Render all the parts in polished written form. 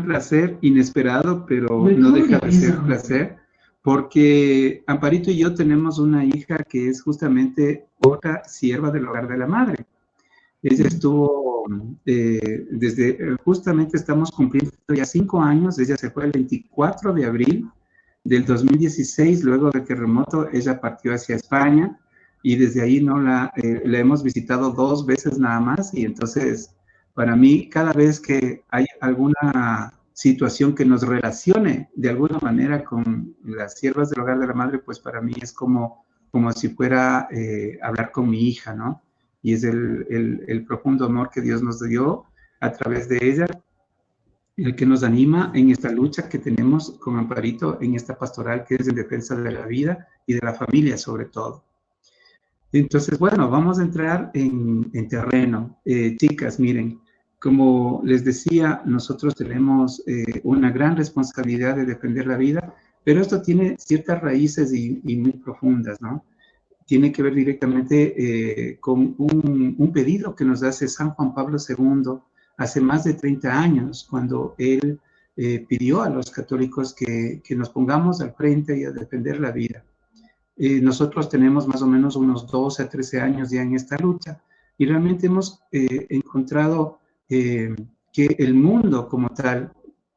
placer inesperado, pero no deja de ser placer, porque Amparito y yo tenemos una hija que es justamente otra sierva del hogar de la madre. Ella estuvo justamente estamos cumpliendo ya 5 años, ella se fue el 24 de abril del 2016, luego del terremoto, ella partió hacia España y desde ahí no la hemos visitado 2 veces nada más y entonces para mí cada vez que hay alguna situación que nos relacione de alguna manera con las siervas del hogar de la madre, pues para mí es como si fuera hablar con mi hija, ¿no? Y es el profundo amor que Dios nos dio a través de ella, el que nos anima en esta lucha que tenemos con Amparito, en esta pastoral que es en defensa de la vida y de la familia sobre todo. Entonces, bueno, vamos a entrar en terreno. Chicas, miren, como les decía, nosotros tenemos una gran responsabilidad de defender la vida, pero esto tiene ciertas raíces y muy profundas, ¿no? Tiene que ver directamente con un pedido que nos hace San Juan Pablo II hace más de 30 años, cuando él pidió a los católicos que nos pongamos al frente y a defender la vida. Nosotros tenemos más o menos unos 12 a 13 años ya en esta lucha y realmente hemos encontrado que el mundo como tal,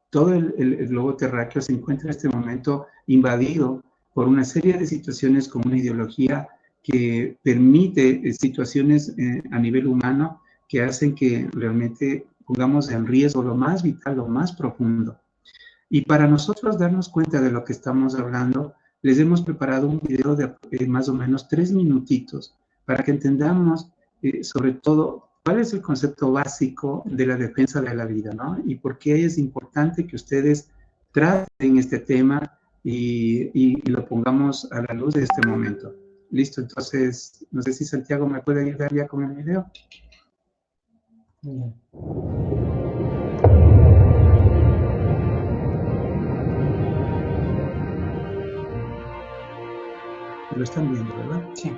todo el globo terráqueo se encuentra en este momento invadido por una serie de situaciones con una ideología que permite situaciones a nivel humano que hacen que realmente pongamos en riesgo lo más vital, lo más profundo. Y para nosotros darnos cuenta de lo que estamos hablando, les hemos preparado un video de más o menos 3 minutitos para que entendamos sobre todo cuál es el concepto básico de la defensa de la vida, ¿no? Y por qué es importante que ustedes traten este tema y lo pongamos a la luz de este momento. Listo, entonces, no sé si Santiago me puede ayudar ya con el video. Lo están viendo, ¿verdad? Sí.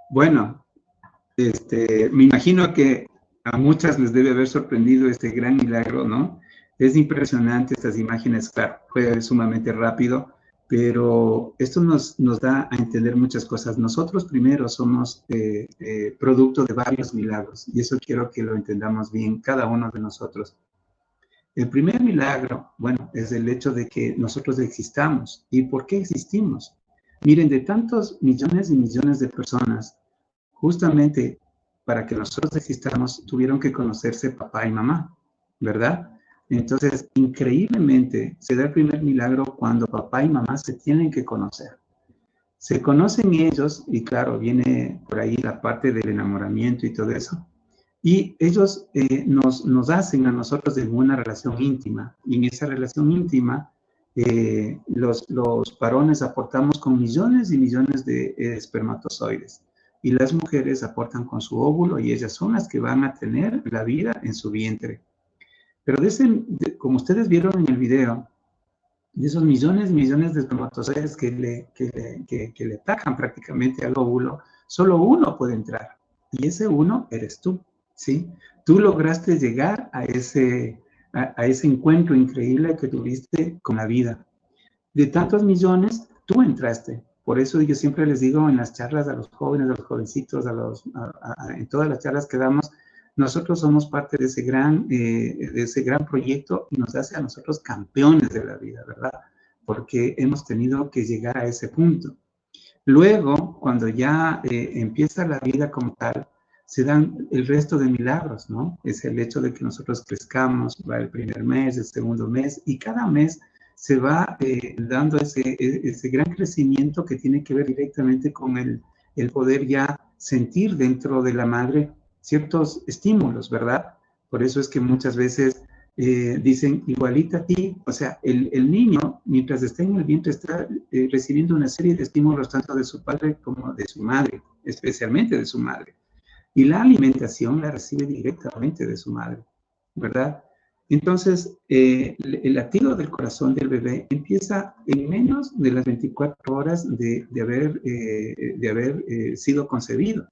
Bueno, me imagino que a muchas les debe haber sorprendido este gran milagro, ¿no? Es impresionante estas imágenes, claro, fue sumamente rápido, pero esto nos da a entender muchas cosas. Nosotros primero somos producto de varios milagros, y eso quiero que lo entendamos bien, cada uno de nosotros. El primer milagro, bueno, es el hecho de que nosotros existamos. ¿Y por qué existimos? Miren, de tantos millones y millones de personas, justamente para que nosotros existamos, tuvieron que conocerse papá y mamá, ¿verdad? Entonces, increíblemente, se da el primer milagro cuando papá y mamá se tienen que conocer. Se conocen ellos, y claro, viene por ahí la parte del enamoramiento y todo eso, y ellos nos hacen a nosotros de una relación íntima, y en esa relación íntima, los varones aportamos con millones y millones de espermatozoides, y las mujeres aportan con su óvulo, y ellas son las que van a tener la vida en su vientre. Pero como ustedes vieron en el video, de esos millones y millones de espermatozoides que le atacan prácticamente al óvulo, solo uno puede entrar, y ese uno eres tú, ¿sí? Tú lograste llegar a ese encuentro increíble que tuviste con la vida. De tantos millones, tú entraste. Por eso yo siempre les digo en las charlas a los jóvenes, a los jovencitos, en todas las charlas que damos, nosotros somos parte de ese gran proyecto, y nos hace a nosotros campeones de la vida, ¿verdad? Porque hemos tenido que llegar a ese punto. Luego, cuando ya empieza la vida como tal, se dan el resto de milagros, ¿no? Es el hecho de que nosotros crezcamos, va el primer mes, el segundo mes, y cada mes se va dando ese gran crecimiento que tiene que ver directamente con el poder ya sentir dentro de la madre ciertos estímulos, ¿verdad? Por eso es que muchas veces dicen igualita a ti, o sea, el niño, mientras está en el vientre, está recibiendo una serie de estímulos tanto de su padre como de su madre, especialmente de su madre. Y la alimentación la recibe directamente de su madre, ¿verdad? Entonces, el latido del corazón del bebé empieza en menos de las 24 horas de haber sido concebido.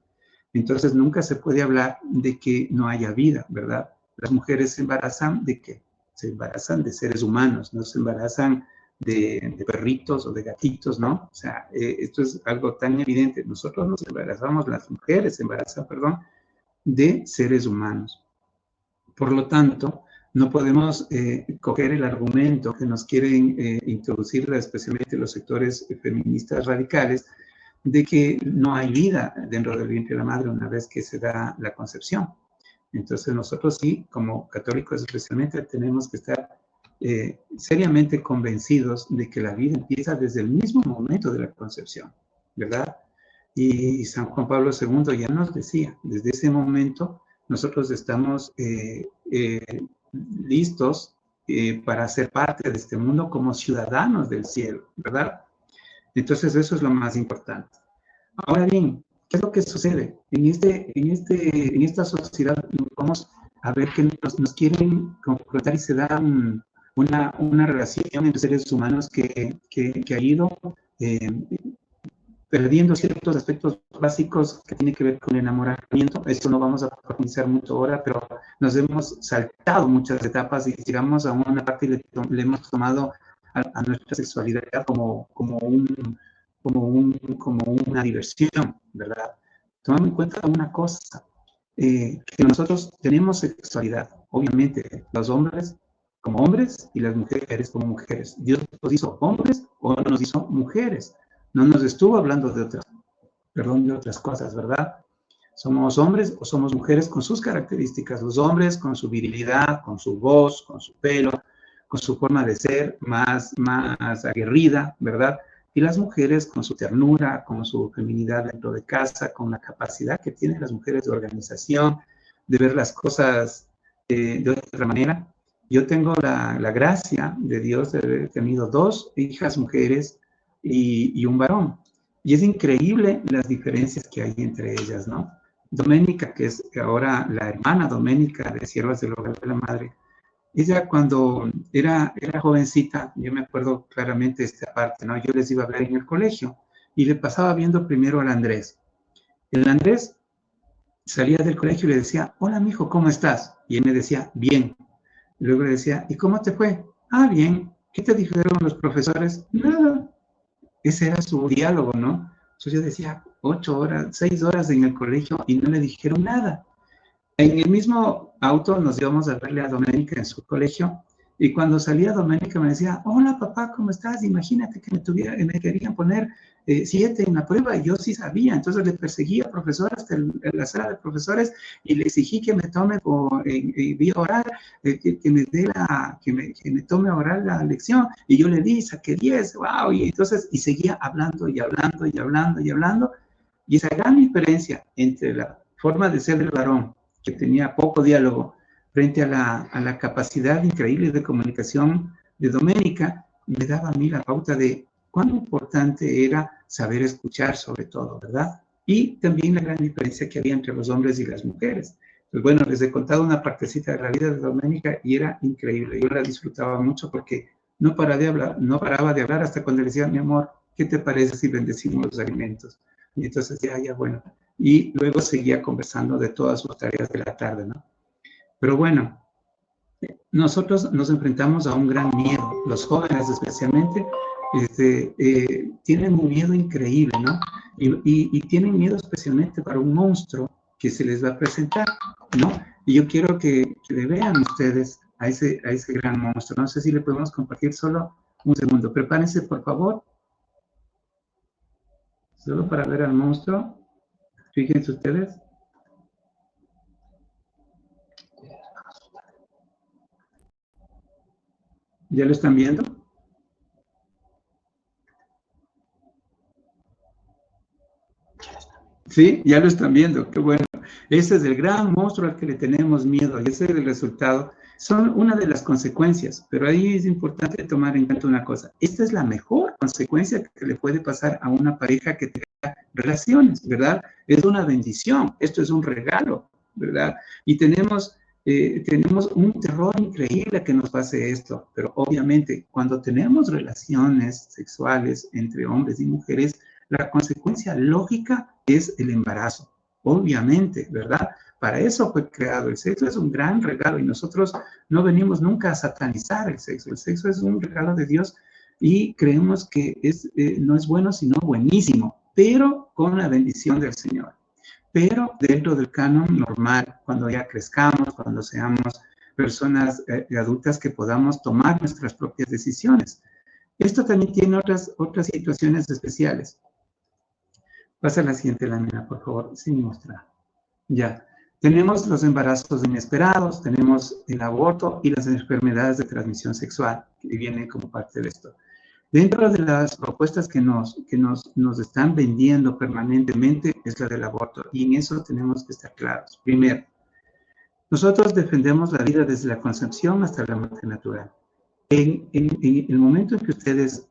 Entonces, nunca se puede hablar de que no haya vida, ¿verdad? Las mujeres se embarazan ¿de qué? Se embarazan de seres humanos, no se embarazan de perritos o de gatitos, ¿no? O sea, esto es algo tan evidente. Nosotros nos embarazamos, las mujeres se embarazan, perdón, de seres humanos. Por lo tanto, no podemos coger el argumento que nos quieren introducir, especialmente los sectores feministas radicales, de que no hay vida dentro del vientre de la madre una vez que se da la concepción. Entonces nosotros sí, como católicos especialmente, tenemos que estar seriamente convencidos de que la vida empieza desde el mismo momento de la concepción, ¿verdad? Y San Juan Pablo II ya nos decía, desde ese momento nosotros estamos listos para ser parte de este mundo como ciudadanos del cielo, ¿verdad? Entonces eso es lo más importante. Ahora bien, ¿qué es lo que sucede? En esta sociedad vamos a ver que nos quieren confrontar, y se da una relación entre seres humanos que ha ido perdiendo ciertos aspectos básicos que tienen que ver con el enamoramiento. Esto no vamos a profundizar mucho ahora, pero nos hemos saltado muchas etapas y llegamos a una parte y le hemos tomado a nuestra sexualidad como una diversión, ¿verdad? Tomando en cuenta una cosa, que nosotros tenemos sexualidad, obviamente, los hombres como hombres y las mujeres como mujeres. Dios nos hizo hombres o nos hizo mujeres. No nos estuvo hablando de otras cosas, ¿verdad? Somos hombres o somos mujeres con sus características. Los hombres con su virilidad, con su voz, con su pelo, con su forma de ser más aguerrida, ¿verdad? Y las mujeres con su ternura, con su feminidad dentro de casa, con la capacidad que tienen las mujeres de organización, de ver las cosas de otra manera. Yo tengo la gracia de Dios de haber tenido 2 hijas mujeres y un varón. Y es increíble las diferencias que hay entre ellas, ¿no? Doménica, que es ahora la hermana Doménica de Siervas del Hogar de la Madre, ella cuando era jovencita, yo me acuerdo claramente esta parte, ¿no? Yo les iba a ver en el colegio, y le pasaba viendo primero al Andrés. El Andrés salía del colegio y le decía, hola, mijo, ¿cómo estás? Y él me decía, bien. Luego le decía, ¿y cómo te fue? Ah, bien. ¿Qué te dijeron los profesores? Nada. Ese era su diálogo, ¿no? Entonces yo decía, 8 horas, 6 horas en el colegio y no le dijeron nada. En el mismo auto nos íbamos a verle a Doménica en su colegio y cuando salía Doménica me decía, hola papá, ¿cómo estás? Imagínate que me querían poner 7 en la prueba y yo sí sabía, entonces le perseguí al profesor hasta la sala de profesores y le exigí que me tome vía oral, que me tome oral la lección y yo le di, saqué 10, wow, y entonces, y seguía hablando y hablando y hablando y hablando y esa gran diferencia entre la forma de ser del varón que tenía poco diálogo, frente a la capacidad increíble de comunicación de Doménica, me daba a mí la pauta de cuán importante era saber escuchar sobre todo, ¿verdad? Y también la gran diferencia que había entre los hombres y las mujeres. Pues bueno, les he contado una partecita de la vida de Doménica y era increíble. Yo la disfrutaba mucho porque no paraba de hablar hasta cuando le decía, mi amor, ¿qué te parece si bendecimos los alimentos? Y entonces ya, bueno, y luego seguía conversando de todas sus tareas de la tarde, ¿no? Pero bueno, nosotros nos enfrentamos a un gran miedo, los jóvenes especialmente, tienen un miedo increíble, ¿no? Y tienen miedo especialmente para un monstruo que se les va a presentar, ¿no? Y yo quiero que le vean ustedes a ese gran monstruo. No sé si le podemos compartir solo un segundo. Prepárense, por favor, solo para ver al monstruo. Fíjense ustedes. ¿Ya lo están viendo? Sí, ya lo están viendo, qué bueno. Ese es el gran monstruo al que le tenemos miedo y ese es el resultado. Son una de las consecuencias, pero ahí es importante tomar en cuenta una cosa. Esta es la mejor consecuencia que le puede pasar a una pareja que tenga relaciones, ¿verdad? Es una bendición, esto es un regalo, ¿verdad? Y tenemos un terror increíble que nos pase esto, pero obviamente cuando tenemos relaciones sexuales entre hombres y mujeres, la consecuencia lógica es el embarazo, obviamente, ¿verdad? Para eso fue creado. El sexo es un gran regalo y nosotros no venimos nunca a satanizar el sexo. El sexo es un regalo de Dios y creemos que no es bueno, sino buenísimo, pero con la bendición del Señor. Pero dentro del canon normal, cuando ya crezcamos, cuando seamos personas adultas que podamos tomar nuestras propias decisiones. Esto también tiene otras situaciones especiales. Pasa la siguiente lámina, por favor, sin mostrar. Ya. Tenemos los embarazos inesperados, tenemos el aborto y las enfermedades de transmisión sexual, que vienen como parte de esto. Dentro de las propuestas que nos están vendiendo permanentemente es la del aborto, y en eso tenemos que estar claros. Primero, nosotros defendemos la vida desde la concepción hasta la muerte natural. En el momento en que ustedes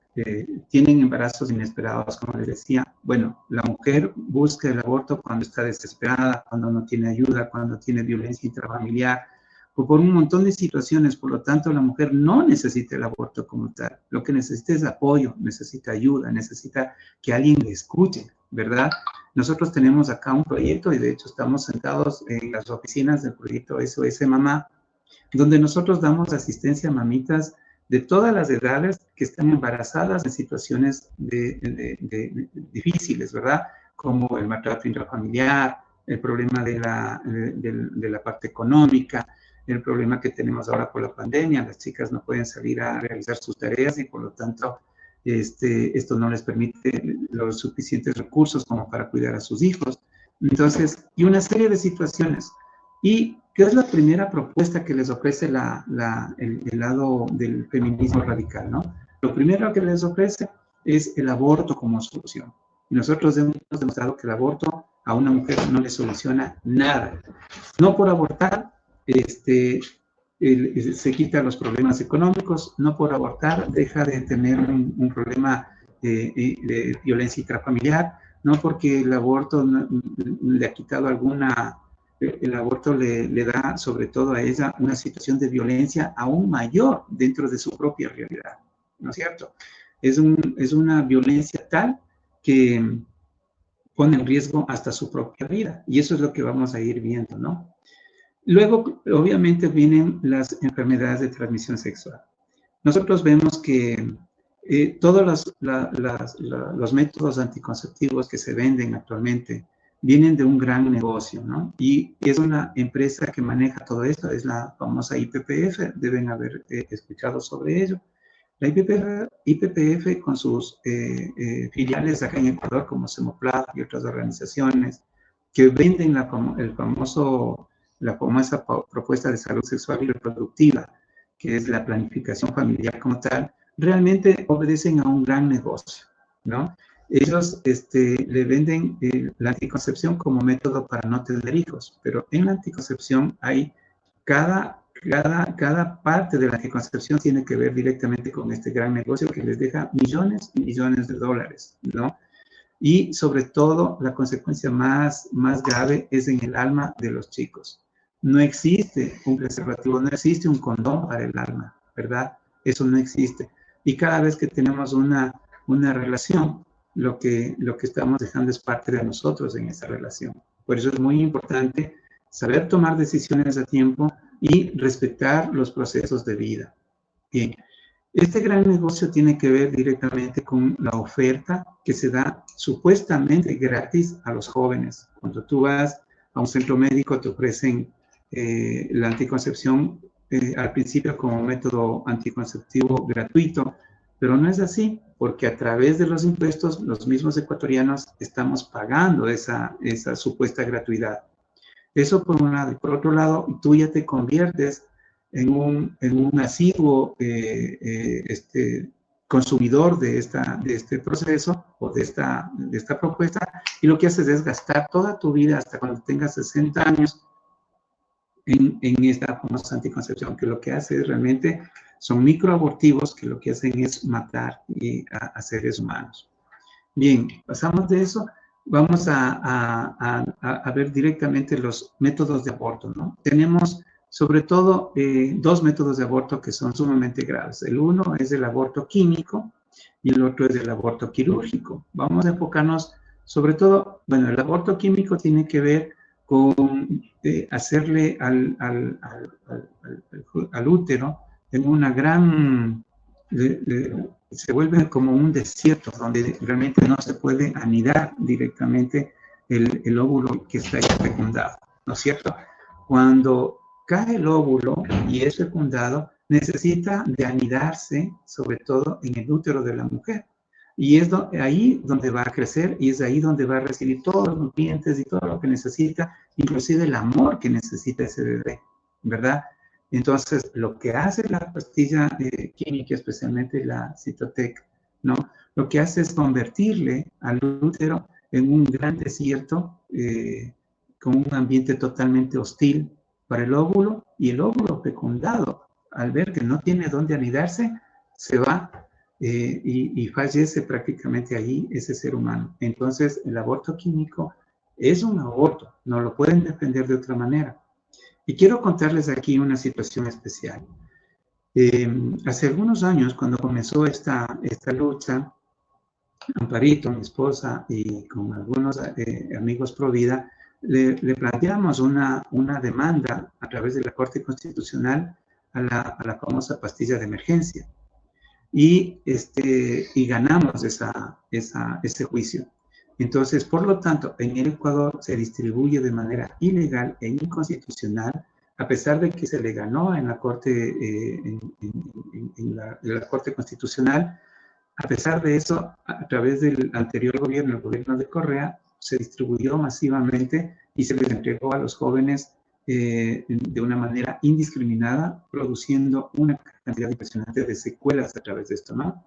tienen embarazos inesperados, como les decía, bueno, la mujer busca el aborto cuando está desesperada, cuando no tiene ayuda, cuando tiene violencia intrafamiliar, o por un montón de situaciones. Por lo tanto, la mujer no necesita el aborto como tal. Lo que necesita es apoyo, necesita ayuda, necesita que alguien le escuche, ¿verdad? Nosotros tenemos acá un proyecto y de hecho estamos sentados en las oficinas del proyecto SOS Mamá, donde nosotros damos asistencia a mamitas de todas las edades que están embarazadas en situaciones difíciles, ¿verdad? Como el maltrato intrafamiliar, el problema de la parte económica, el problema que tenemos ahora por la pandemia. Las chicas no pueden salir a realizar sus tareas y por lo tanto esto no les permite los suficientes recursos como para cuidar a sus hijos. Entonces, y una serie de situaciones. ¿Y qué es la primera propuesta que les ofrece el lado del feminismo radical, no? Lo primero que les ofrece es el aborto como solución. Y nosotros hemos demostrado que el aborto a una mujer no le soluciona nada. No por abortar, se quitan los problemas económicos, no por abortar deja de tener un problema de violencia intrafamiliar, no porque el aborto le ha quitado el aborto le da sobre todo a ella una situación de violencia aún mayor dentro de su propia realidad, ¿no es cierto? Es una violencia tal que pone en riesgo hasta su propia vida. Y eso es lo que vamos a ir viendo, ¿no? Luego, obviamente, vienen las enfermedades de transmisión sexual. Nosotros vemos que todos los métodos anticonceptivos que se venden actualmente vienen de un gran negocio, ¿no? Y es una empresa que maneja todo esto, es la famosa IPPF, deben haber escuchado sobre ello. La IPPF con sus filiales acá en Ecuador, como Semoplad y otras organizaciones, que venden la famosa propuesta de salud sexual y reproductiva, que es la planificación familiar como tal, realmente obedecen a un gran negocio, ¿no? Ellos le venden la anticoncepción como método para no tener hijos, pero en la anticoncepción hay cada parte de la anticoncepción tiene que ver directamente con este gran negocio que les deja millones y millones de dólares, ¿no? Y sobre todo, la consecuencia más grave es en el alma de los chicos. No existe un preservativo, no existe un condón para el alma, ¿verdad? Eso no existe. Y cada vez que tenemos una relación, lo que estamos dejando es parte de nosotros en esa relación. Por eso es muy importante saber tomar decisiones a tiempo y respetar los procesos de vida. Bien, este gran negocio tiene que ver directamente con la oferta que se da supuestamente gratis a los jóvenes. Cuando tú vas a un centro médico te ofrecen la anticoncepción al principio como método anticonceptivo gratuito, pero no es así, porque a través de los impuestos los mismos ecuatorianos estamos pagando esa supuesta gratuidad. Eso por un lado. Y por otro lado, tú ya te conviertes en un asiduo consumidor de este proceso o de esta propuesta, y lo que haces es gastar toda tu vida hasta cuando tengas 60 años en esta famosa anticoncepción, que lo que hace es realmente son microabortivos que lo que hacen es matar a seres humanos. Bien, pasamos de eso, vamos a ver directamente los métodos de aborto, ¿no? Tenemos sobre todo dos métodos de aborto que son sumamente graves. El uno es el aborto químico y el otro es el aborto quirúrgico. Vamos a enfocarnos sobre todo, bueno, el aborto químico tiene que ver con hacerle al útero en una gran... se vuelve como un desierto donde realmente no se puede anidar directamente el óvulo que está fecundado, ¿no es cierto? Cuando cae el óvulo y es fecundado, necesita de anidarse, sobre todo en el útero de la mujer. Y es ahí donde va a crecer y es ahí donde va a recibir todos los nutrientes y todo lo que necesita, inclusive el amor que necesita ese bebé, ¿verdad? Entonces, lo que hace la pastilla química, especialmente la Cytotec, ¿no? Lo que hace es convertirle al útero en un gran desierto con un ambiente totalmente hostil para el óvulo, y el óvulo fecundado, al ver que no tiene dónde anidarse, se va y fallece prácticamente allí ese ser humano. Entonces, el aborto químico es un aborto, no lo pueden defender de otra manera. Y quiero contarles aquí una situación especial. Hace algunos años, cuando comenzó esta lucha, Amparito, mi esposa, y con algunos amigos pro vida, le planteamos una demanda a través de la Corte Constitucional a la famosa pastilla de emergencia. Y ganamos ese juicio. Entonces, por lo tanto, en el Ecuador se distribuye de manera ilegal e inconstitucional, a pesar de que se le ganó en la Corte, en la Corte Constitucional. A pesar de eso, a través del anterior gobierno, el gobierno de Correa, se distribuyó masivamente y se les entregó a los jóvenes de una manera indiscriminada, produciendo una cantidad impresionante de secuelas a través de esto, ¿no?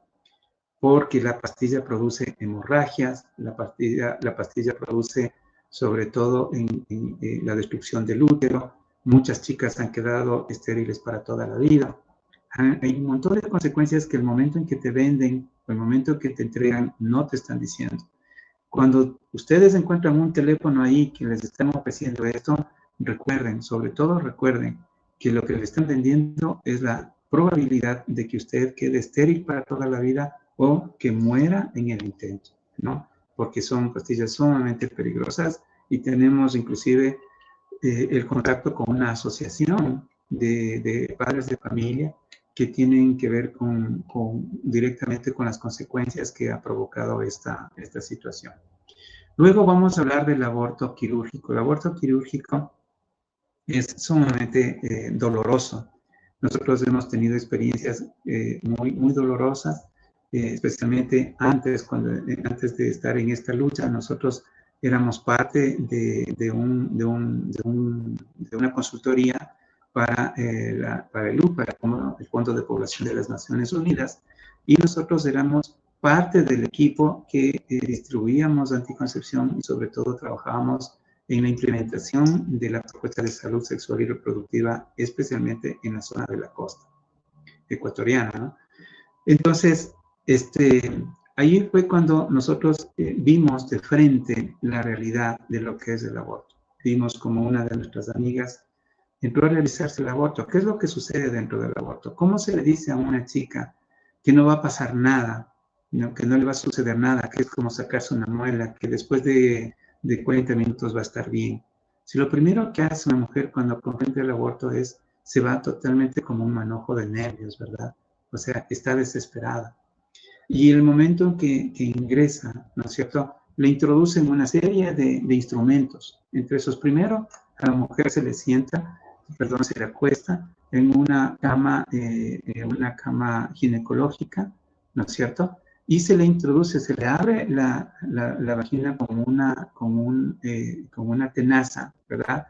Porque la pastilla produce hemorragias, la pastilla produce sobre todo en la destrucción del útero, muchas chicas han quedado estériles para toda la vida. Hay un montón de consecuencias que el momento en que te venden, o el momento en que te entregan, no te están diciendo. Cuando ustedes encuentran un teléfono ahí que les están ofreciendo esto, recuerden, sobre todo recuerden, que lo que le están vendiendo es la probabilidad de que usted quede estéril para toda la vida o que muera en el intento, ¿no? porque son pastillas sumamente peligrosas y tenemos inclusive el contacto con una asociación de padres de familia que tienen que ver directamente con las consecuencias que ha provocado esta situación. Luego vamos a hablar del aborto quirúrgico. El aborto quirúrgico es sumamente doloroso. Nosotros hemos tenido experiencias muy dolorosas, especialmente antes de estar en esta lucha. Nosotros éramos parte de una consultoría para el UPA, el Fondo de Población de las Naciones Unidas, y nosotros éramos parte del equipo que distribuíamos anticoncepción y sobre todo trabajábamos en la implementación de la propuesta de salud sexual y reproductiva, especialmente en la zona de la costa ecuatoriana, ¿no? Entonces, ahí fue cuando nosotros vimos de frente la realidad de lo que es el aborto. Vimos como una de nuestras amigas entró a realizarse el aborto. ¿Qué es lo que sucede dentro del aborto? ¿Cómo se le dice a una chica que no va a pasar nada, ¿no? Que no le va a suceder nada, que es como sacarse una muela, que después de 40 minutos va a estar bien? Si lo primero que hace una mujer cuando comprende el aborto se va totalmente como un manojo de nervios, ¿verdad? O sea, está desesperada. Y el momento en que ingresa, ¿no es cierto?, le introducen una serie de instrumentos. Entre esos, primero, a la mujer se le se le acuesta en una cama ginecológica, ¿no es cierto?, y se le introduce, se le abre la vagina con una tenaza, ¿verdad?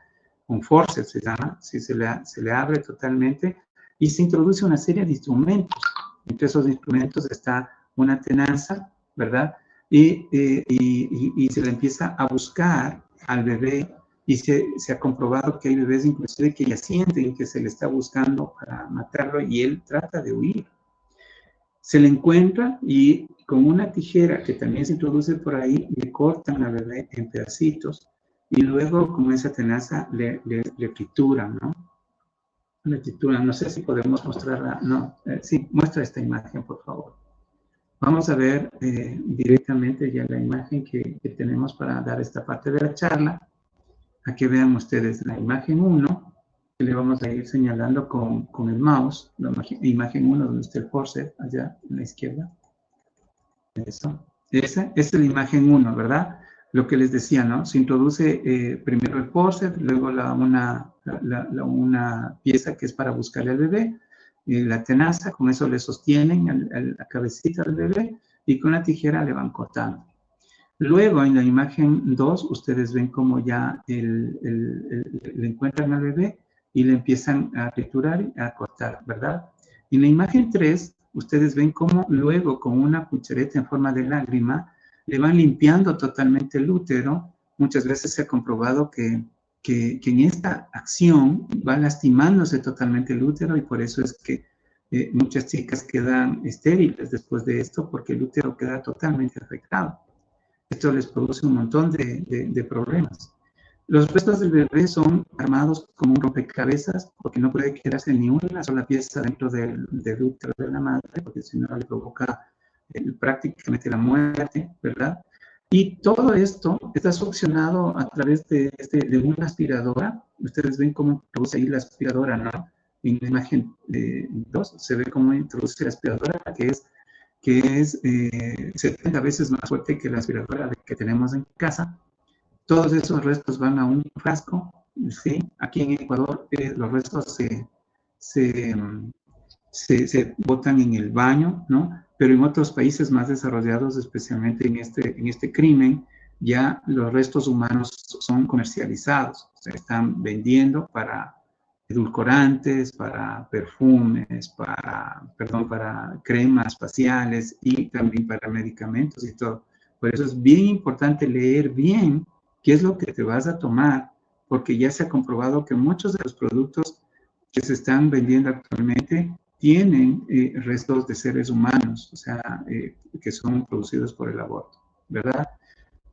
Un forceps se llama, sí, se le abre totalmente y se introduce una serie de instrumentos. Entre esos instrumentos está una tenaza, ¿verdad? Y se le empieza a buscar al bebé y se ha comprobado que hay bebés inclusive que ya sienten que se le está buscando para matarlo y él trata de huir. Se le encuentra y con una tijera que también se introduce por ahí, le cortan al bebé en pedacitos y luego con esa tenaza le trituran, ¿no? Le trituran. No sé si podemos mostrarla. No, sí, muestra esta imagen, por favor. Vamos a ver directamente ya la imagen que tenemos para dar esta parte de la charla. Aquí vean ustedes la imagen 1, que le vamos a ir señalando con el mouse, la imagen 1 donde está el forceps, allá en la izquierda. Eso. Esa es la imagen 1, ¿verdad? Lo que les decía, ¿no? Se introduce primero el forceps, luego una pieza que es para buscarle al bebé, la tenaza, con eso le sostienen la cabecita del bebé y con la tijera le van cortando. Luego, en la imagen 2, ustedes ven cómo ya le encuentran al bebé y le empiezan a triturar y a cortar, ¿verdad? En la imagen 3, ustedes ven cómo luego, con una cuchareta en forma de lágrima, le van limpiando totalmente el útero. Muchas veces se ha comprobado que en esta acción va lastimándose totalmente el útero y por eso es que muchas chicas quedan estériles después de esto porque el útero queda totalmente afectado. Esto les produce un montón de problemas. Los restos del bebé son armados como un rompecabezas porque no puede quedarse ni una sola pieza dentro del útero de la madre porque si no le provoca prácticamente la muerte, ¿verdad? Y todo esto está succionado a través de una aspiradora. Ustedes ven cómo introduce ahí la aspiradora, ¿no? En la imagen 2 se ve cómo introduce la aspiradora, que es 70 veces más fuerte que la aspiradora que tenemos en casa. Todos esos restos van a un frasco, ¿sí? Aquí en Ecuador los restos se botan en el baño, ¿no? Pero en otros países más desarrollados, especialmente en este crimen, ya los restos humanos son comercializados, se están vendiendo para edulcorantes, para perfumes, para cremas faciales y también para medicamentos y todo. Por eso es bien importante leer bien qué es lo que te vas a tomar, porque ya se ha comprobado que muchos de los productos que se están vendiendo actualmente tienen restos de seres humanos, o sea, que son producidos por el aborto, ¿verdad?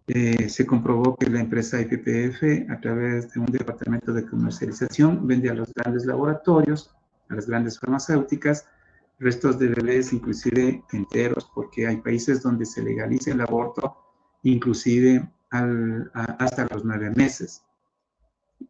Se comprobó que la empresa IPPF, a través de un departamento de comercialización, vende a los grandes laboratorios, a las grandes farmacéuticas, restos de bebés inclusive enteros, porque hay países donde se legaliza el aborto inclusive hasta los 9 meses,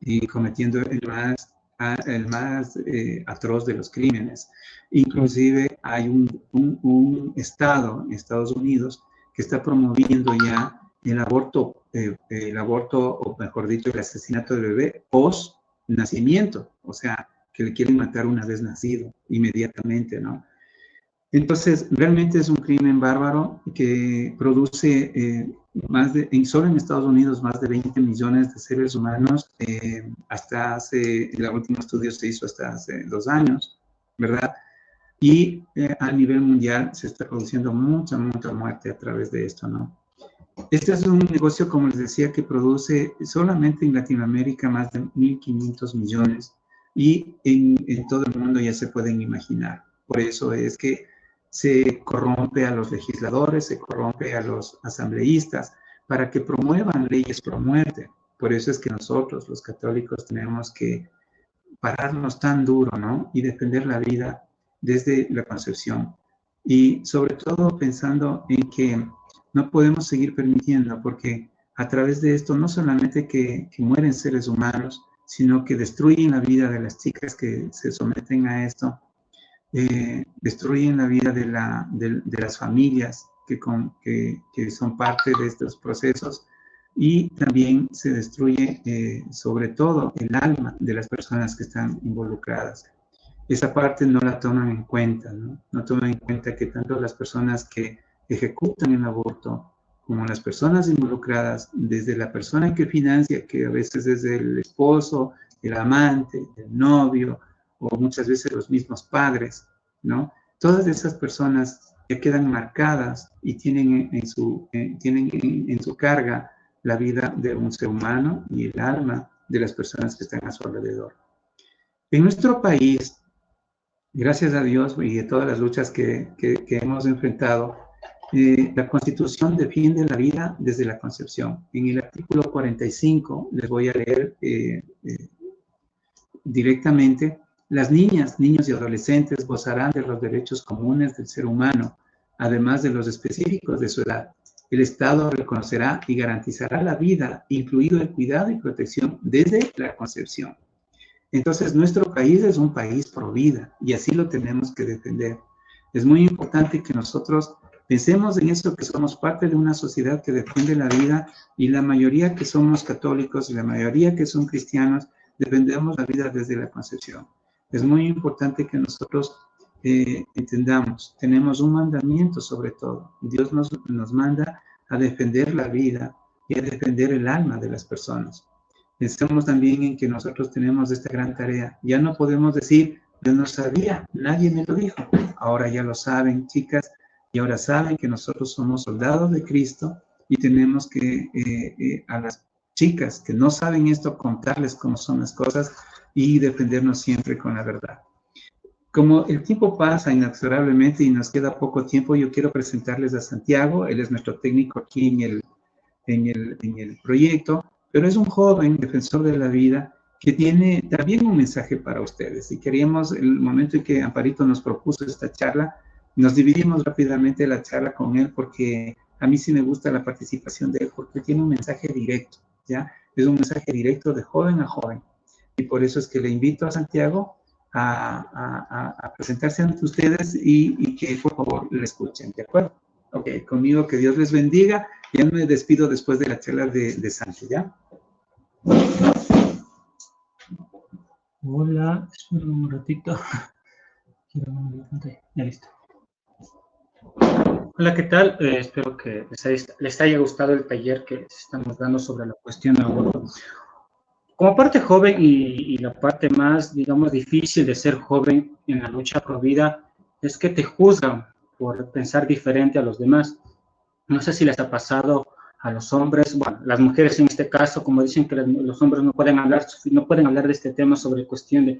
y cometiendo el más atroz de los crímenes. Inclusive hay un estado en Estados Unidos que está promoviendo ya el aborto, o mejor dicho, el asesinato del bebé post nacimiento, o sea, que le quieren matar una vez nacido, inmediatamente, ¿no? Entonces, realmente es un crimen bárbaro que produce solo en Estados Unidos, más de 20 millones de seres humanos. El último estudio se hizo hasta hace 2 años, ¿verdad? Y a nivel mundial se está produciendo mucha muerte a través de esto, ¿no? Este es un negocio, como les decía, que produce solamente en Latinoamérica más de 1.500 millones y en todo el mundo ya se pueden imaginar. Por eso es que se corrompe a los legisladores, se corrompe a los asambleístas para que promuevan leyes pro muerte. Por eso es que nosotros, los católicos, tenemos que pararnos tan duro, ¿no? Y defender la vida desde la concepción. Y sobre todo pensando en que no podemos seguir permitiendo, porque a través de esto no solamente que mueren seres humanos, sino que destruyen la vida de las chicas que se someten a esto, destruyen la vida de las familias que son parte de estos procesos, y también se destruye sobre todo el alma de las personas que están involucradas. Esa parte no la toman en cuenta, ¿no? No toman en cuenta que tanto las personas que ejecutan el aborto como las personas involucradas, desde la persona que financia, que a veces es el esposo, el amante, el novio, o muchas veces los mismos padres, ¿no? Todas esas personas ya quedan marcadas y tienen en su carga la vida de un ser humano y el alma de las personas que están a su alrededor. En nuestro país, gracias a Dios y de todas las luchas que hemos enfrentado, la Constitución defiende la vida desde la concepción. En el artículo 45, les voy a leer directamente: las niñas, niños y adolescentes gozarán de los derechos comunes del ser humano, además de los específicos de su edad. El Estado reconocerá y garantizará la vida, incluido el cuidado y protección desde la concepción. Entonces, nuestro país es un país pro vida y así lo tenemos que defender. Es muy importante que nosotros pensemos en esto, que somos parte de una sociedad que defiende la vida, y la mayoría que somos católicos y la mayoría que son cristianos defendemos la vida desde la concepción. Es muy importante que nosotros entendamos, tenemos un mandamiento sobre todo. Dios nos manda a defender la vida y a defender el alma de las personas. Pensemos también en que nosotros tenemos esta gran tarea. Ya no podemos decir, yo no sabía, nadie me lo dijo. Ahora ya lo saben, chicas, y ahora saben que nosotros somos soldados de Cristo, y tenemos que a las chicas que no saben esto, contarles cómo son las cosas y defendernos siempre con la verdad. Como el tiempo pasa inexorablemente y nos queda poco tiempo, yo quiero presentarles a Santiago. Él es nuestro técnico aquí en el proyecto, pero es un joven defensor de la vida que tiene también un mensaje para ustedes. Y queríamos, el momento en que Amparito nos propuso esta charla, nos dividimos rápidamente la charla con él, porque a mí sí me gusta la participación de él, porque tiene un mensaje directo, ¿ya? Es un mensaje directo de joven a joven. Y por eso es que le invito a Santiago a presentarse ante ustedes y que por favor le escuchen, ¿de acuerdo? Ok, conmigo, que Dios les bendiga. Ya me despido después de la charla de Santi, ¿ya? Hola, espera un ratito. Ya listo. Hola, ¿qué tal? Espero que les haya gustado el taller que estamos dando sobre la cuestión del aborto. Como parte joven y la parte más, digamos, difícil de ser joven en la lucha por vida es que te juzgan por pensar diferente a los demás. No sé si les ha pasado a los hombres, bueno, las mujeres en este caso, como dicen que los hombres no pueden hablar de este tema sobre cuestión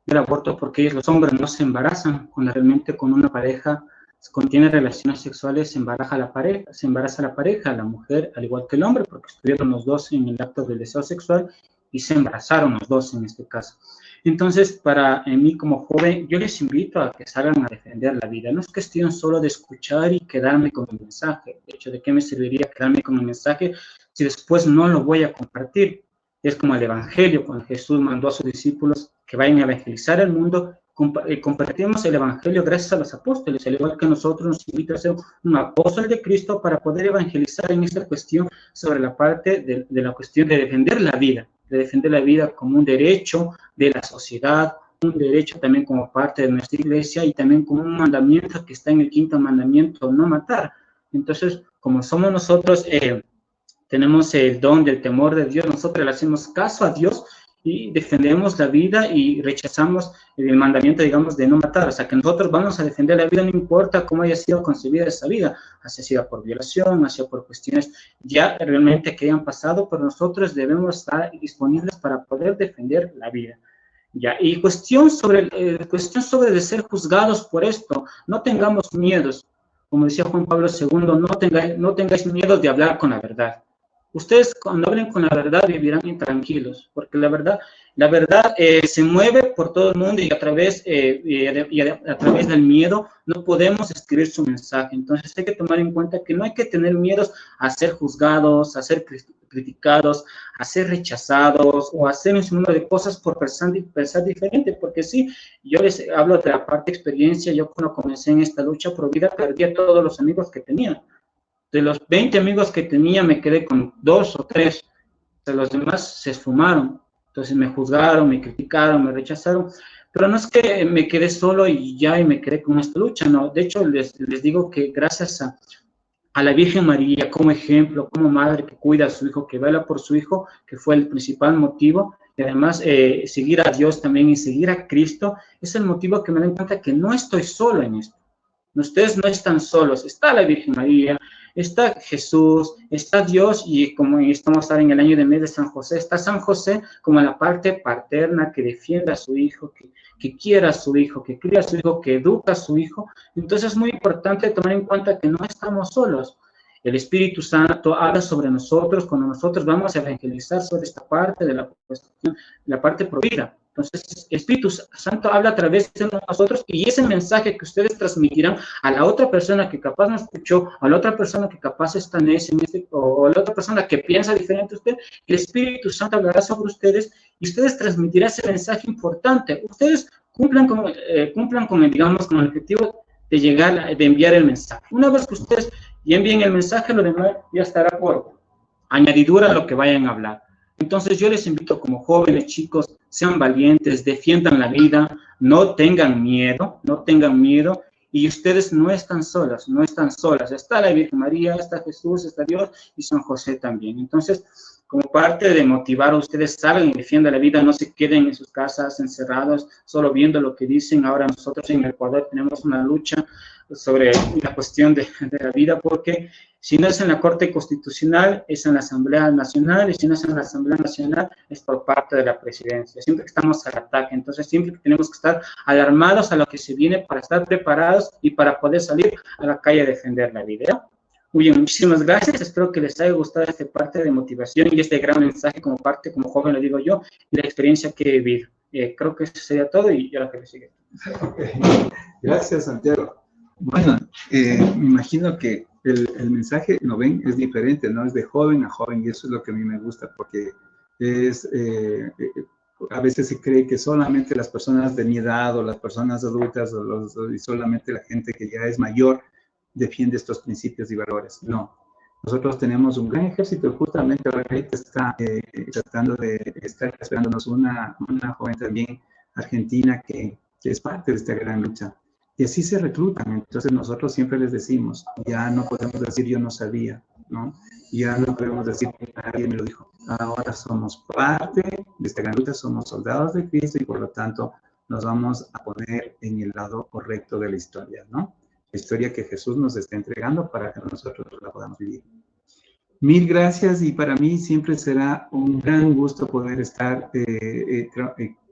del aborto, porque los hombres no se embarazan cuando realmente con una pareja contiene relaciones sexuales, se embaraza la pareja, la mujer, al igual que el hombre, porque estuvieron los dos en el acto del deseo sexual y se embarazaron los dos en este caso. Entonces, para mí como joven, yo les invito a que salgan a defender la vida. No es cuestión solo de escuchar y quedarme con el mensaje. De hecho, ¿de qué me serviría quedarme con el mensaje si después no lo voy a compartir? Es como el Evangelio, cuando Jesús mandó a sus discípulos que vayan a evangelizar el mundo. Compartimos el Evangelio gracias a los apóstoles, al igual que nosotros nos invita a ser un apóstol de Cristo para poder evangelizar en esta cuestión sobre la parte de la cuestión de defender la vida como un derecho de la sociedad, un derecho también como parte de nuestra iglesia y también como un mandamiento que está en el 5.º mandamiento, no matar. Entonces, como somos nosotros, tenemos el don del temor de Dios, nosotros le hacemos caso a Dios y defendemos la vida y rechazamos el mandamiento, digamos, de no matar. O sea, que nosotros vamos a defender la vida, no importa cómo haya sido concebida esa vida, así sea por violación, así sea por cuestiones ya realmente que hayan pasado, pero nosotros debemos estar disponibles para poder defender la vida. Ya, y cuestión sobre de ser juzgados por esto, no tengamos miedos. Como decía Juan Pablo II, no tengáis miedo de hablar con la verdad. Ustedes cuando hablen con la verdad vivirán intranquilos, porque la verdad se mueve por todo el mundo y a través del miedo no podemos escribir su mensaje. Entonces hay que tomar en cuenta que no hay que tener miedos a ser juzgados, a ser criticados, a ser rechazados o a hacer un número de cosas por pensar diferente, porque sí, yo les hablo de la parte de experiencia. Yo cuando comencé en esta lucha por vida perdí a todos los amigos que tenía. De los 20 amigos que tenía, me quedé con 2 o 3. De los demás se esfumaron. Entonces me juzgaron, me criticaron, me rechazaron. Pero no es que me quedé solo y me quedé con esta lucha, no. De hecho, les digo que gracias a la Virgen María como ejemplo, como madre que cuida a su hijo, que vela por su hijo, que fue el principal motivo, y además seguir a Dios también y seguir a Cristo, es el motivo que me dan cuenta que no estoy solo en esto. Ustedes no están solos, está la Virgen María, está Jesús, está Dios, y como estamos ahora en el año de mes de San José, está San José como la parte paterna que defiende a su hijo, que quiera a su hijo, que cría a su hijo, que educa a su hijo. Entonces es muy importante tomar en cuenta que no estamos solos. El Espíritu Santo habla sobre nosotros cuando nosotros vamos a evangelizar sobre esta parte de la cuestión, la parte provida. Entonces, el Espíritu Santo habla a través de nosotros y ese mensaje que ustedes transmitirán a la otra persona que capaz no escuchó, a la otra persona que capaz está en o a la otra persona que piensa diferente a usted, el Espíritu Santo hablará sobre ustedes y ustedes transmitirán ese mensaje importante. Ustedes cumplan con el objetivo de de enviar el mensaje. Una vez que ustedes envíen el mensaje, lo demás ya estará por añadidura a lo que vayan a hablar. Entonces yo les invito como jóvenes, chicos, sean valientes, defiendan la vida, no tengan miedo, y ustedes no están solas, está la Virgen María, está Jesús, está Dios y San José también. Entonces, como parte de motivar a ustedes, salgan y defiendan la vida, no se queden en sus casas encerrados, solo viendo lo que dicen. Ahora nosotros en Ecuador tenemos una lucha sobre la cuestión de la vida, porque si no es en la Corte Constitucional, es en la Asamblea Nacional, y si no es en la Asamblea Nacional, es por parte de la Presidencia. Siempre que estamos al ataque, entonces siempre tenemos que estar alarmados a lo que se viene para estar preparados y para poder salir a la calle a defender la vida. Muy bien, muchísimas gracias. Espero que les haya gustado esta parte de motivación y este gran mensaje como joven, lo digo yo, y la experiencia que he vivido. Creo que eso sería todo y ahora que le sigue. Okay. Gracias, Santiago. Bueno, me imagino que el mensaje, ¿no ven? Es diferente, ¿no? Es de joven a joven y eso es lo que a mí me gusta porque a veces se cree que solamente las personas de mi edad o las personas adultas y solamente la gente que ya es mayor defiende estos principios y valores. No. Nosotros tenemos un gran ejército, justamente ahorita está tratando de estar esperándonos una joven también argentina que es parte de esta gran lucha. Y así se reclutan. Entonces nosotros siempre les decimos, ya no podemos decir yo no sabía, ¿no? Ya no podemos decir nadie me lo dijo. Ahora somos parte de esta gran lucha, somos soldados de Cristo y por lo tanto nos vamos a poner en el lado correcto de la historia, ¿no? La historia que Jesús nos está entregando para que nosotros la podamos vivir. Mil gracias y para mí siempre será un gran gusto poder estar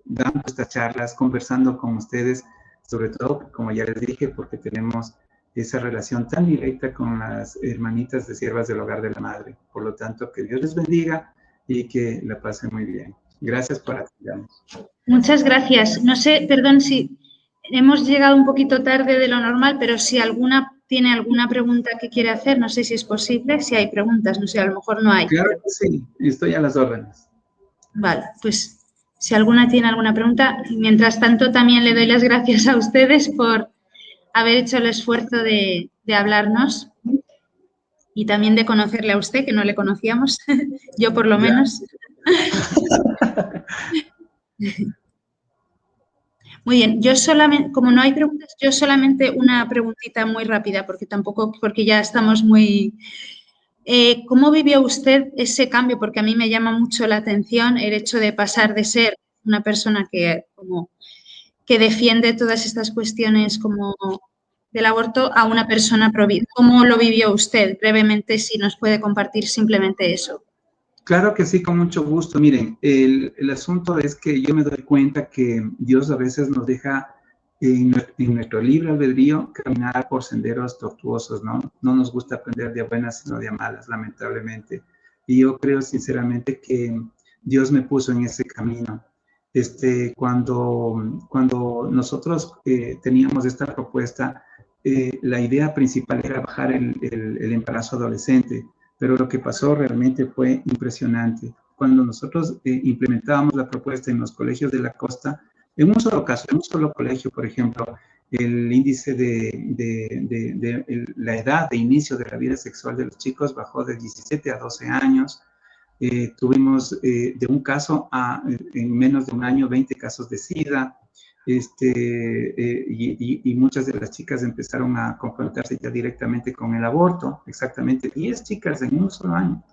dando estas charlas, conversando con ustedes, sobre todo, como ya les dije, porque tenemos esa relación tan directa con las hermanitas de siervas del hogar de la madre. Por lo tanto, que Dios les bendiga y que la pasen muy bien. Gracias por atendernos. Muchas gracias. No sé, perdón si hemos llegado un poquito tarde de lo normal, pero si alguna tiene alguna pregunta que quiere hacer, no sé si es posible, si hay preguntas, no sé, a lo mejor no hay. Claro que sí, estoy a las órdenes. Vale, pues si alguna tiene alguna pregunta, mientras tanto también le doy las gracias a ustedes por haber hecho el esfuerzo de hablarnos y también de conocerle a usted, que no le conocíamos, yo por lo menos. Muy bien, yo solamente, como no hay preguntas, yo solamente una preguntita muy rápida, porque ya estamos muy... ¿Cómo vivió usted ese cambio? Porque a mí me llama mucho la atención el hecho de pasar de ser una persona que defiende todas estas cuestiones como del aborto a una persona pro vida. ¿Cómo lo vivió usted? Brevemente, si nos puede compartir simplemente eso. Claro que sí, con mucho gusto. Miren, el asunto es que yo me doy cuenta que Dios a veces nos deja en nuestro libre albedrío caminar por senderos tortuosos, ¿no? No nos gusta aprender de buenas, sino de malas, lamentablemente. Y yo creo sinceramente que Dios me puso en ese camino. Cuando nosotros teníamos esta propuesta, la idea principal era bajar el embarazo adolescente, pero lo que pasó realmente fue impresionante. Cuando nosotros implementábamos la propuesta en los colegios de la costa, en un solo caso, en un solo colegio, por ejemplo, el índice de la edad de inicio de la vida sexual de los chicos bajó de 17 a 12 años. Tuvimos de un caso en menos de un año 20 casos de SIDA. Y muchas de las chicas empezaron a confrontarse ya directamente con el aborto. Exactamente 10 chicas en un solo año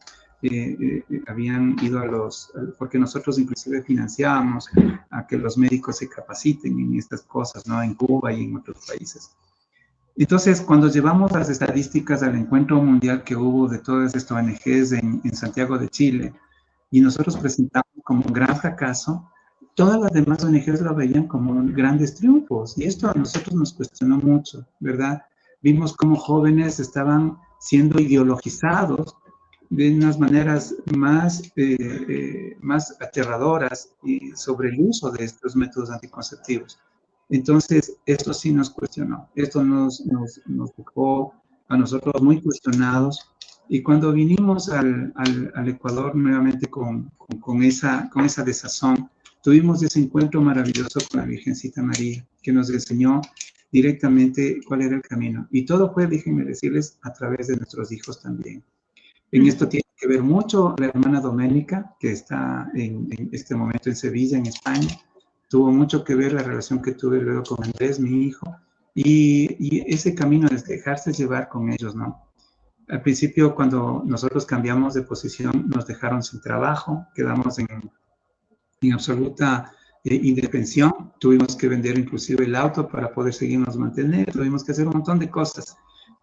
habían ido porque nosotros inclusive financiábamos a que los médicos se capaciten en estas cosas, ¿no? En Cuba y en otros países. Entonces, cuando llevamos las estadísticas al encuentro mundial que hubo de todas estas ONGs en Santiago de Chile, y nosotros presentamos como un gran fracaso, todas las demás ONGs lo veían como grandes triunfos, y esto a nosotros nos cuestionó mucho, ¿verdad? Vimos cómo jóvenes estaban siendo ideologizados de unas maneras más aterradoras sobre el uso de estos métodos anticonceptivos. Entonces, esto sí nos cuestionó, esto nos dejó a nosotros muy cuestionados, y cuando vinimos al Ecuador nuevamente con esa desazón, tuvimos ese encuentro maravilloso con la Virgencita María, que nos enseñó directamente cuál era el camino. Y todo fue, déjenme decirles, a través de nuestros hijos también. En esto tiene que ver mucho la hermana Doménica, que está en este momento en Sevilla, en España. Tuvo mucho que ver la relación que tuve luego con Andrés, mi hijo, y ese camino es dejarse llevar con ellos, ¿no? Al principio, cuando nosotros cambiamos de posición, nos dejaron sin trabajo, quedamos en absoluta indefensión, tuvimos que vender inclusive el auto para poder seguirnos mantener, tuvimos que hacer un montón de cosas,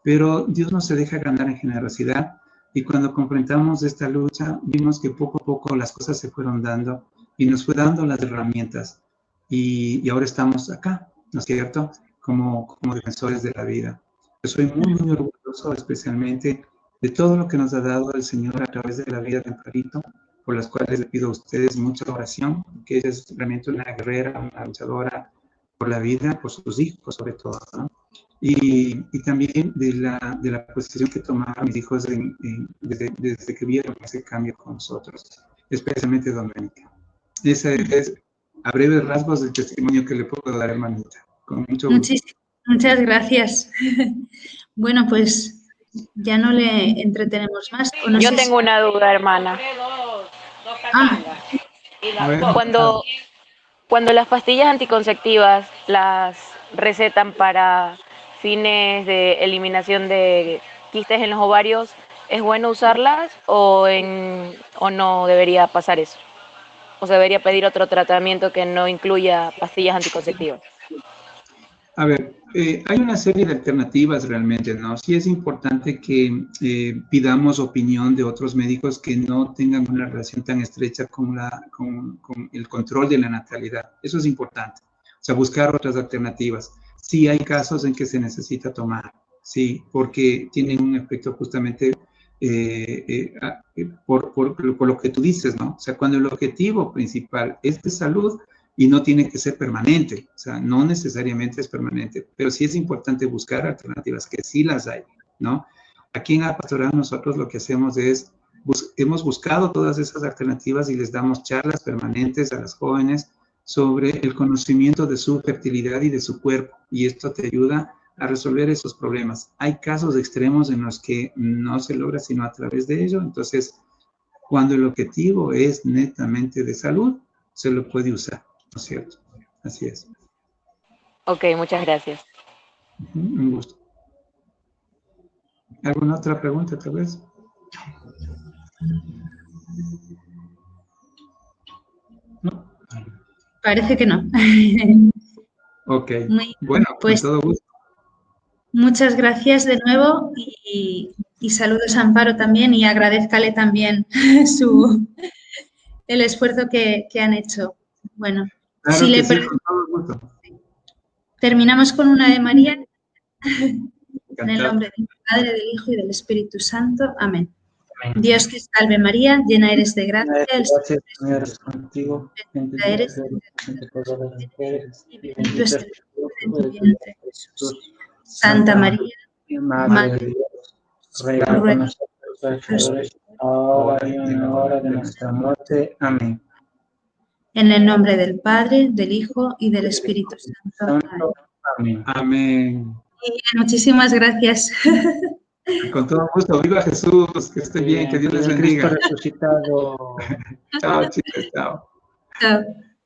pero Dios no se deja ganar en generosidad, y cuando confrontamos esta lucha, vimos que poco a poco las cosas se fueron dando, y nos fue dando las herramientas, y ahora estamos acá, ¿no es cierto?, como defensores de la vida. Yo soy muy, muy orgulloso, especialmente de todo lo que nos ha dado el Señor a través de la vida de Amparito, por las cuales le pido a ustedes mucha oración, que ella es realmente una guerrera, una luchadora por la vida, por sus hijos sobre todo, ¿no? Y también de la posición que tomaron mis hijos desde que vieron ese cambio con nosotros, especialmente Doménica. Ese es, a breves rasgos, el testimonio que le puedo dar, hermanita. Con mucho gusto. Muchas gracias. Bueno, pues ya no le entretenemos más. No Yo tengo una duda, hermana. Cuando las pastillas anticonceptivas las recetan para fines de eliminación de quistes en los ovarios, ¿es bueno usarlas o no debería pasar eso? ¿O se debería pedir otro tratamiento que no incluya pastillas anticonceptivas? A ver, hay una serie de alternativas realmente, ¿no? Sí es importante que pidamos opinión de otros médicos que no tengan una relación tan estrecha con el control de la natalidad. Eso es importante. O sea, buscar otras alternativas. Sí hay casos en que se necesita tomar, sí, porque tienen un efecto justamente por lo que tú dices, ¿no? O sea, cuando el objetivo principal es de salud y no tiene que ser permanente, o sea, no necesariamente es permanente, pero sí es importante buscar alternativas, que sí las hay, ¿no? Aquí en la pastoral nosotros lo que hacemos es, hemos buscado todas esas alternativas y les damos charlas permanentes a las jóvenes sobre el conocimiento de su fertilidad y de su cuerpo, y esto te ayuda a resolver esos problemas. Hay casos extremos en los que no se logra sino a través de ello, entonces cuando el objetivo es netamente de salud, se lo puede usar, ¿no es cierto? Así es. Ok, muchas gracias. Un gusto. ¿Alguna otra pregunta, tal vez? ¿No? Parece que no. Ok, Muy, bueno, pues, con todo gusto. Muchas gracias de nuevo y saludos a Amparo también y agradezcale también el esfuerzo que han hecho. Bueno, Claro si que le sí, con todo gusto. terminamos con una de María, en el Encantado. nombre del Padre, del Hijo y del Espíritu Santo. Amén. Amén. Dios te salve María, llena eres de gracia, el Gracias, Señor, es contigo. Bendita eres Entre todas las mujeres, y y bendito bendito es es el el fruto de fruto tu de tu vientre, vientre, Jesús. Jesús. Santa María, Madre de Dios, ruega por ruega nosotros pecadores, ahora y en la hora de nuestra muerte. Amén. en el nombre del Padre, del Hijo y del Espíritu Santo. Amén. Santo, amén. Amén. Y muchísimas gracias. Con todo gusto. Viva Jesús. Que esté bien. Que Dios les Cristo bendiga. resucitado. Chao, chicos. Chao. Chao.